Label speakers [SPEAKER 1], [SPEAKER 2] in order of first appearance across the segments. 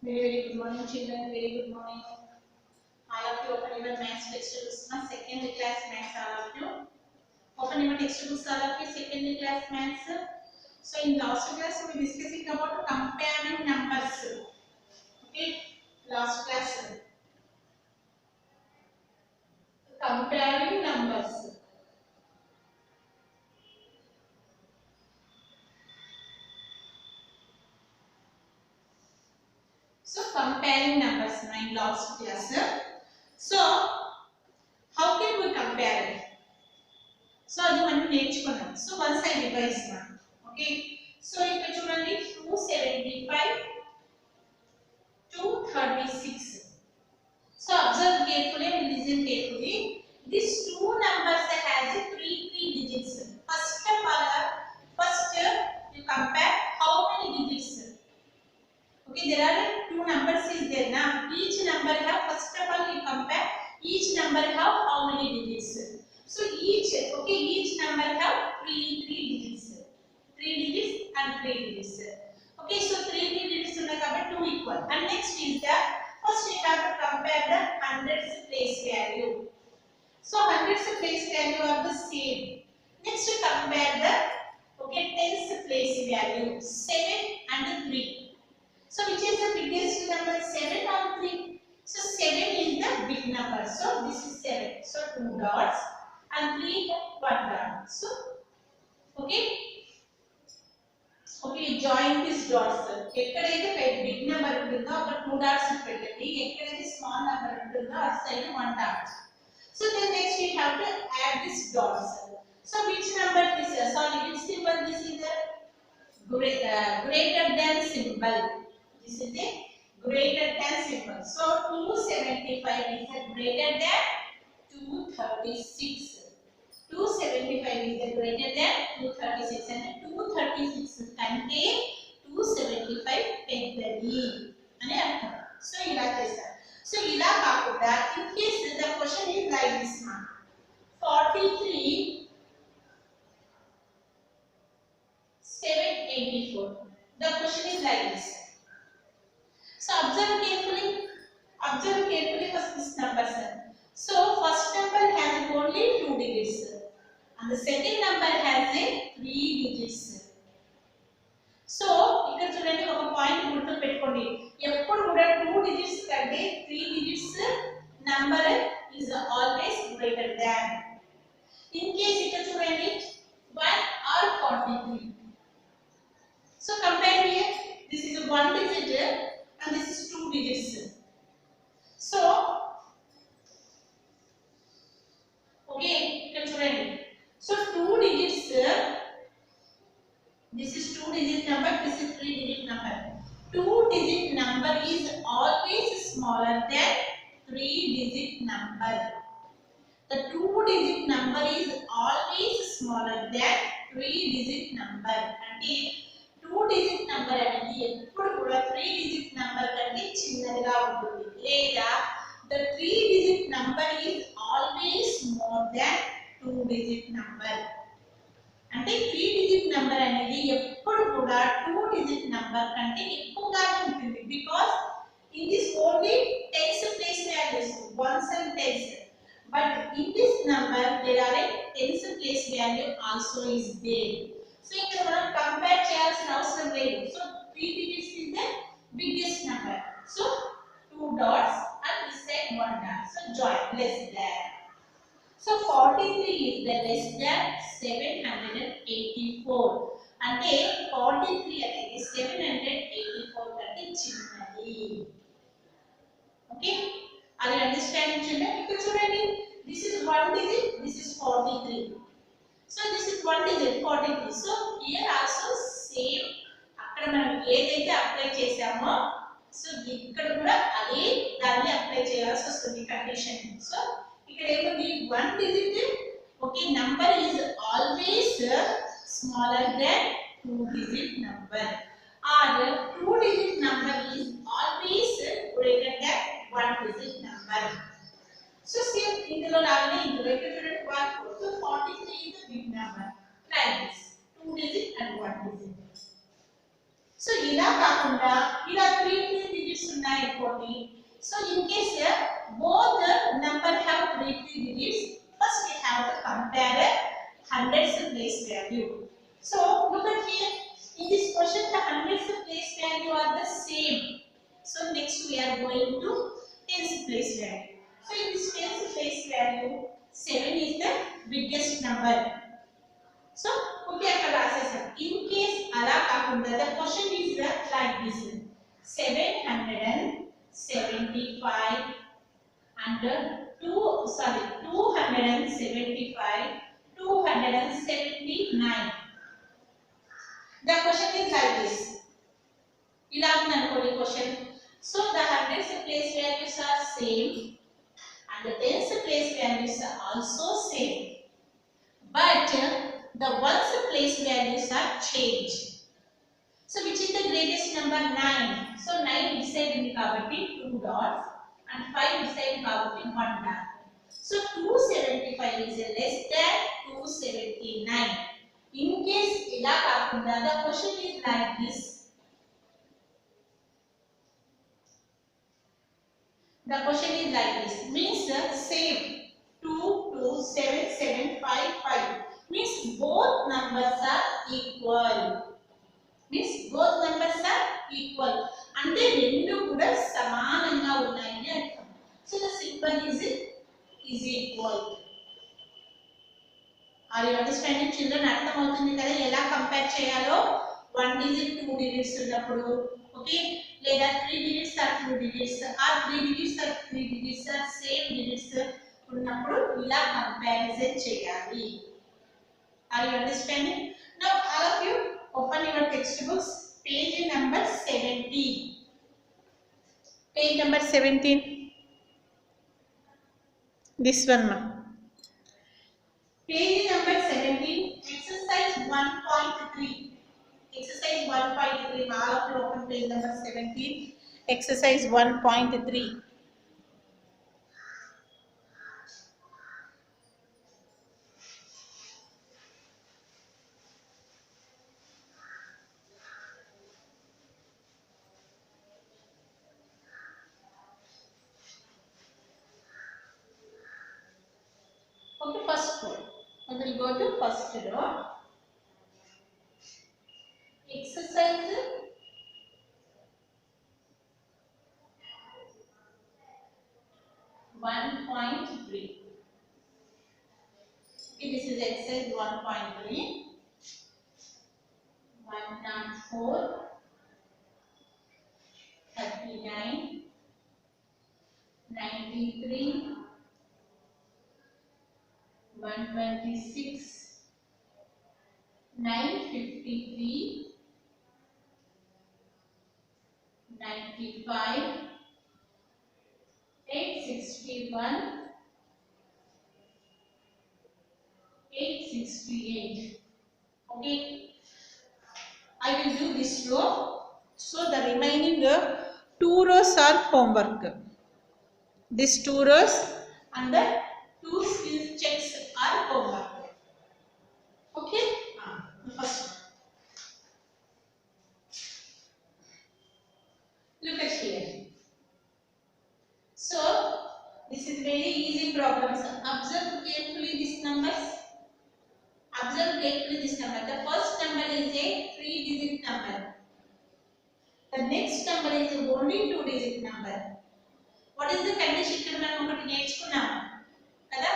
[SPEAKER 1] Very good morning, children. Very good morning. All of you open your maths textbooks. My second class maths, all of you. Open your textbooks, all of you. Second class maths. So in last class we discussing about comparing numbers. Okay. Last class. Comparing numbers. So comparing numbers in last class. So how can we compare it? So అది మనం నేర్చుకున్నాం. So once I revise now. Okay. So ఇక్కడ చూడండి 275 236. So observe carefully and listen carefully. These two numbers has a three digits. First you compare how many digits. Okay, there are two numbers is there now. Each number have first of all you compare each number have how many digits. So each number have three digits. 3 digits and 3 digits. Okay, so 3 digits unna kabatti 2 equal. And next is the first we have to compare the hundreds place value. So hundreds place value are the same. Next to compare the tens place value 7 and 3. So which is the biggest number, 7 or 3? So 7 is the big number. So this is 7. So 2 dots and 3 1 dot. So okay, join these dots. ఎక్కడైతే big number ఉంటుందో అక్కడ 2 dots పెట్టండి. ఎక్కడైతే small number ఉంటుందో అటు side 1 dot. So then next we have to add these dots. So which number this is? Sorry, which symbol this is? Greater than symbol. This is a greater than symbol. So 275 is a greater than 236. 275 is a greater than 236 and 236 కంటే 275 పెద్దది అని అర్థం. So ఇలా చేస్తారు. So ఇలా కాకుండా in case the question is like this one, 43 784. The question is like this. So observe carefully first this numbers. So first number has only 2 digits and the second number has a 3 digits. So ఇక్కడ చూడండి ఒక point గుర్తు పెట్టుకోండి, ఎప్పుడు కూడా 2 digits కంటే 3 digits number is always greater than. In case ఇక్కడ చూడండి 1 or 43. So compare here, this is 1 digit and this is 2 digits. So okay, ఇక్కడ చూడండి. So 2 digits, this is 2 digit number, this is 3 digit number. 2 digit number is always smaller than 3 digit number. The 2 digit number is always smaller than 3 digit number. అంటే 2 digit number అనేది ఎప్పుడు కూడా 3 digit number కంటే చిన్నదిగా ఉంటుంది, లేదా the 3 digit number is always more than 2 digit number. అంటే 3 digit number అనేది ఎప్పుడు కూడా 2 digit number కంటే ఎక్కువగానే ఉంటుంది, because in this only tens place values, ones and tens, but in this number there are a tens place value also is there. So ఇక్కడ మనం compare చేయాల్సిన అవసరం లేదు. So 3 digits is the biggest number. So 2 dots and this side 1 dot. So join less than. So 43 is the less than 784. అంటే 43 అనేది 784 కంటే చిన్నది. Okay, అది అండర్స్టాండింగ్ చేయండి. ఇక్కడ చూడండి, this is 1 digit, this is 43. So this is 1 digit 43. So here also same, అక్కడ మనం ఏదైతే అప్లై చేసామో సో ఇక్కడ కూడా అదే దాన్ని అప్లై చేయాల్సి వస్తుంది కండిషన్. సో ఇక్కడ ఏముంది, 1 digit okay number is always smaller than 2 digit number, or 2 digit number is always greater than 1 digit number. So same ఇందులో లాగానే ఇందులో ఇక్కడ చూడండి 1 so 43 is a big number like this, 2 digit and 1 digit. So ఇలా కాకుండా ఇలా 3 digits digits ఉన్నాయి అనుకోండి. So in case both the number have 3 digits, first we have to compare hundreds place value. So look at here, in this question the hundreds place value are the same. So next we are going to tens place value. So in this tens place value 7 is the biggest number. So okay, అక్కడ రాసేసాం. In case అలా కాకుండా the question is like this, 775 and 275 279. The question is like this. ఇలా ఉందనుకోండి question. So the hundreds place values are same and the tens place values are also same, but the ones place values are changed. So which is the greatest number? 9. So 9 beside ఉంది కాబట్టి 2 dots and 5 beside కాబట్టి 1 dot. So 275 is less than 279. In case ఇలా కాకుండా the question is like this. The question is like this. Means same 2 2 7 7 5 5. Means both numbers are equal. Means both numbers are equal. అంటే రెండు కూడా సమానంగా ఉన్నాయని అర్థం. So the symbol is equal. Are you understanding children? అర్థం అవుతుంది కదా ఎలా కంపేర్ చేయాలో. 1 digit 2 digits ఉన్నప్పుడు, ఓకే, లేదా 3 digits or 2 digits or 3 digits or 3 digits or same digits ఉన్నప్పుడు ఇలా కంపారిజన్ చేయాలి. Are you understanding? Now all of you open your textbooks, page number 17. Page number 17. This one, ma. Page number 17, exercise 1.3. Exercise 1.3. All of you open page number 17. Exercise 1.3. Okay, first row. I will go to first row. Exercise 1.3. Okay, this is exercise 1.3. 104, 39, 93, 126, 953, 95, 861, 868. Okay, I will do this row. So the remaining 2 rows are homework. These 2 rows and the 2 skills checks are homework. Okay, first look at here. So this is very easy problems. Observe carefully these numbers. Observe carefully this number. The first number is a 3-digit number. The next number is only 2-digit number. What is the condition? ఇక్కడ మనం ఒకటి నేర్చుకున్నాము కదా,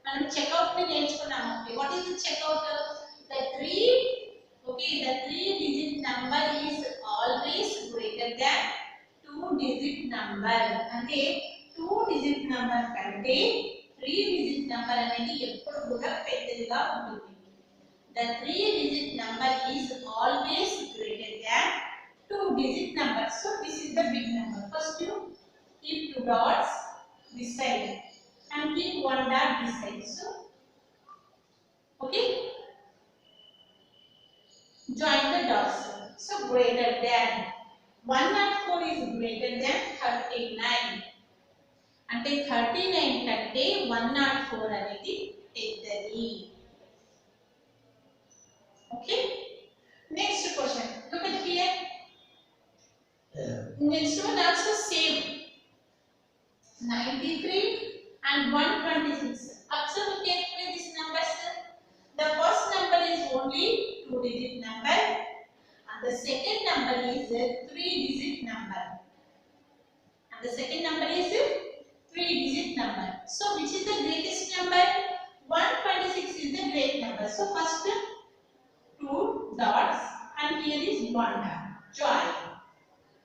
[SPEAKER 1] మనం checkout ని నేర్చుకున్నాము. What is the checkout? The 3-digit number is always greater than 2-digit number. అంటే 2-digit number కంటే 3-digit number అనేది ఎప్పుడు కూడా పెద్దదిగా ఉంటుంది. The 3-digit number is always greater than 2-digit number. So this is the big number. First you keep 2 dots this side and keep 1 dot this side. So okay, join the dots. So greater than 104 is greater than 39. అంటే 39 కంటే 104 అనేది పెద్దది. Okay, next question. Look at here. Next one asks and 126. Observe carefully these numbers. The first number is only 2-digit number and the second number is a 3-digit number. And the second number is a 3-digit number. So which is the greatest number? 126 is the great number. So first 2 dots and here is 1 dot. Join.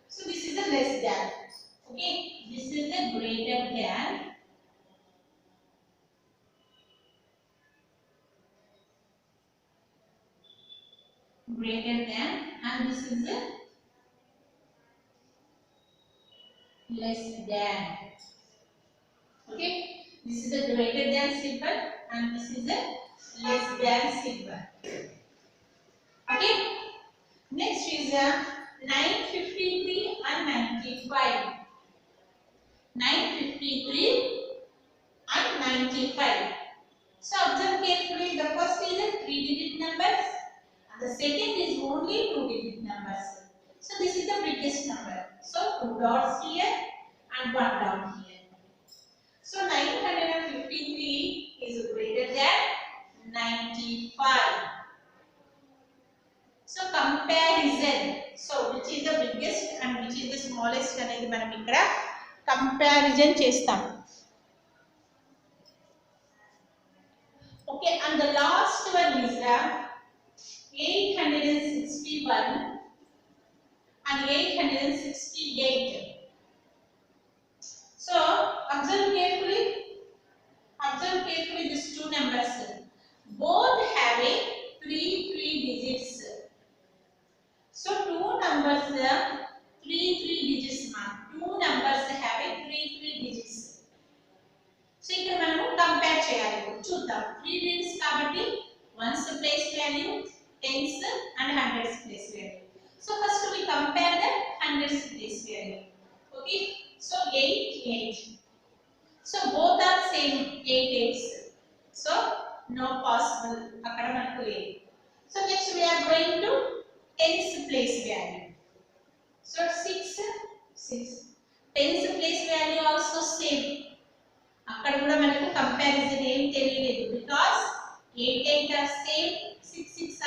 [SPEAKER 1] So this is the less than. Okay, this is the greater than. Greater than, and this is the less than. Okay, this is the greater than symbol and this is the less than symbol. Okay, next is 953 and 95. 953 and 95. So observe carefully. The first is a 3-digit numbers and the second is only 2-digit numbers. So this is the biggest number. So 2 dots here and 1 dot here. So 953 is greater than 95. So comparison. So which is the biggest and which is the smallest అనేది మనం ఇక్కడ comparison చేస్తాం. Okay, and the last one is 861 and 868. So observe carefully these two numbers. Both have a 3 digits. So two numbers 3 digits. Two numbers have a 3 digits. So ఇక్కడ మనము compare చేయాలి. చూద్దాం. 3 digits కాబట్టి ones place value, tens and hundreds place value. So first we compare the hundreds place value. Okay. So 8. So both are same 8. So no possible. అక్కడ మనకు లేదు. So next we are going to tens place value. So 6. Tens place value also same. అక్కడ కూడా మనకు comparison ఏం తెలియలేదు because 8 are same, 6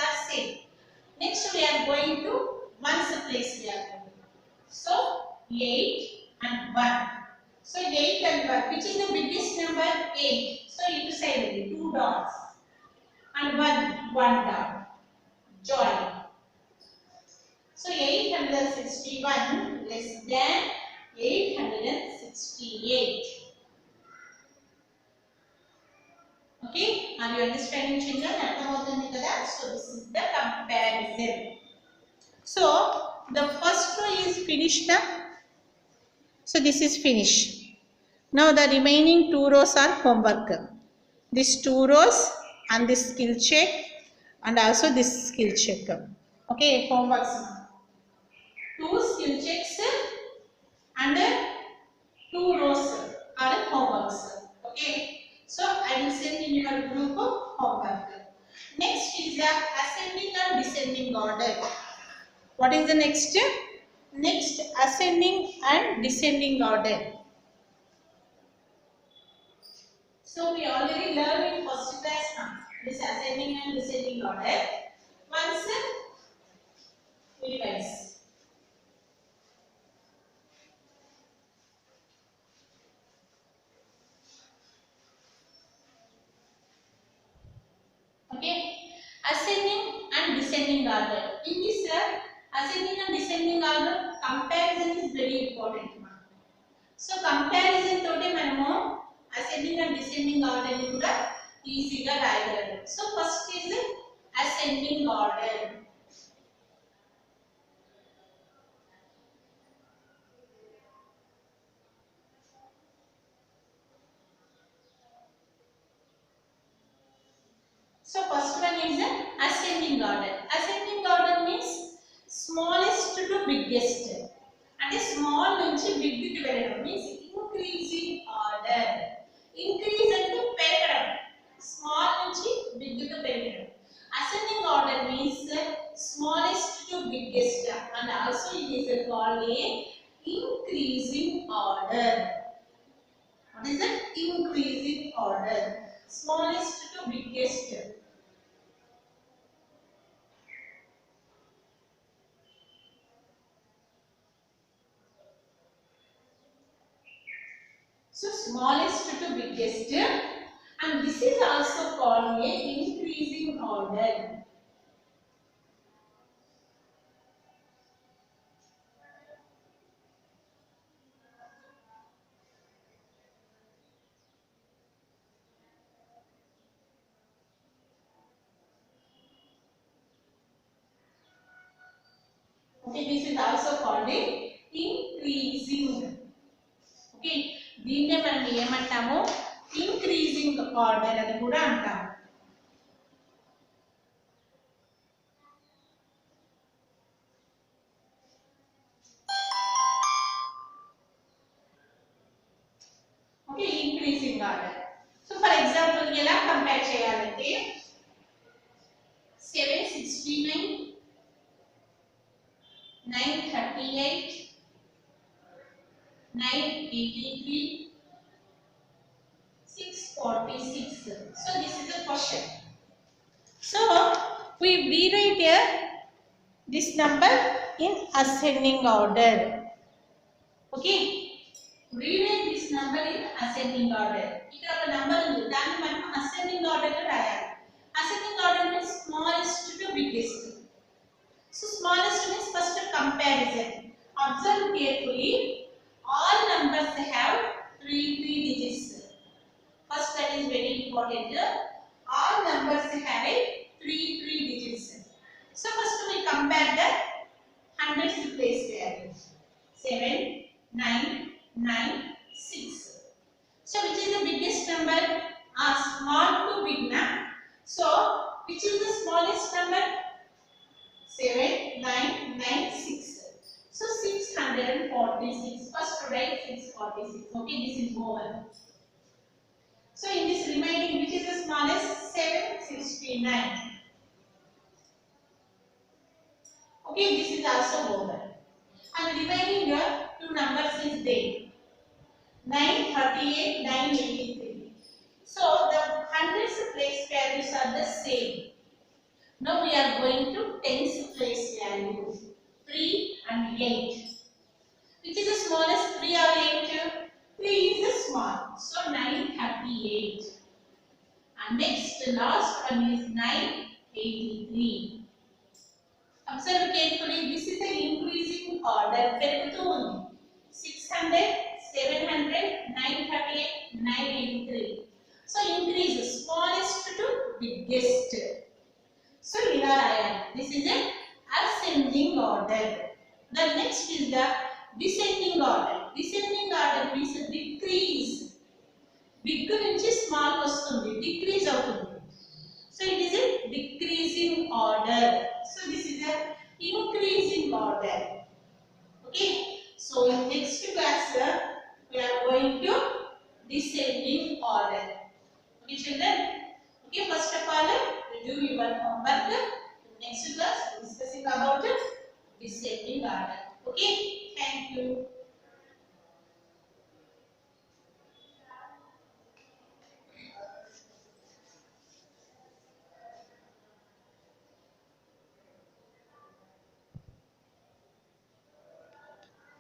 [SPEAKER 1] are same. Next we are going to ones place value. So 8 and 1. So 8 and 1, which is the biggest number? 8. So you say 2 dots and 1 dot. Join. So 861 less than 868. Okay, are you understanding, children? So this is the comparison. So the first row is finished now. So this is finished. Now the remaining 2 rows are homework. These 2 rows and this skill check and also this skill check. Okay, homeworks. 2 skill checks and 2 rows are homeworks. Okay. So I will send in your group of homework. Next is the ascending and descending order. What is the next? Next, ascending and descending order. So we already learned in first class now this ascending and descending order. Once we revise. Okay, ascending and descending order. In this ascending and descending order, comparison is very important. So comparison toti manamu ascending and descending order ni kuda easy ga raayagalamu. So first is ascending order. So first one is ascending order. Ascending order means smallest to biggest. And small nunchi big ki velladam means increasing order. Increase ante peragam. Small nunchi big ki peragam. Ascending order means smallest to biggest and also it is called a increasing order. What is that? Increasing order. Smallest to biggest. So smallest to biggest, and this is also called a increasing order. Okay, this is also called a increasing. Okay, దీన్నే మనం ఏమంటాము? Increasing order అని కూడా అంటాము. Okay, increasing order. So for example, ఎలా compare చేయాలంటే 769, 938, 983, 646. So this is a question. So we rewrite here this number in ascending order. Okay, rewrite this number in ascending order. ఇక్కడ ఒక నంబర్ ఉంది, దాన్ని మనం ascending order లో రాయాలి. Ascending order means smallest to biggest. So smallest means first comparison. Observe carefully. All numbers have three digits. First, that is very important. All numbers have a three digits. So first we compare the hundreds place value. 7, 9, 9, 6. So which is the biggest number? Small to big na. So which is the smallest number? 7, 9, 9, 6. So 646. First write 646. Okay, this is over. So in this remaining, which is the smallest? 769. Okay, this is also over. And remaining here, two numbers is there. 938, 983. So the hundreds place values are the same. Now we are going to tens place value. 3 and 8. Which is the smallest? 3 or 8? 3 is the small. So 938. And next, last one is 983. Observe carefully. This is the increasing order. 600, 700, 938, 983. So increase smallest to biggest. So here I am. This is a ascending order. The next is the descending order. Descending order means decrease. Big నుంచి small వస్తుంది, decrease అవుతుంది. So it is a decreasing order. So this is a increasing order. Okay. So in next class we are going to descending order. Okay children. Okay, first of all do your homework. Next class discussing about descending order. Okay.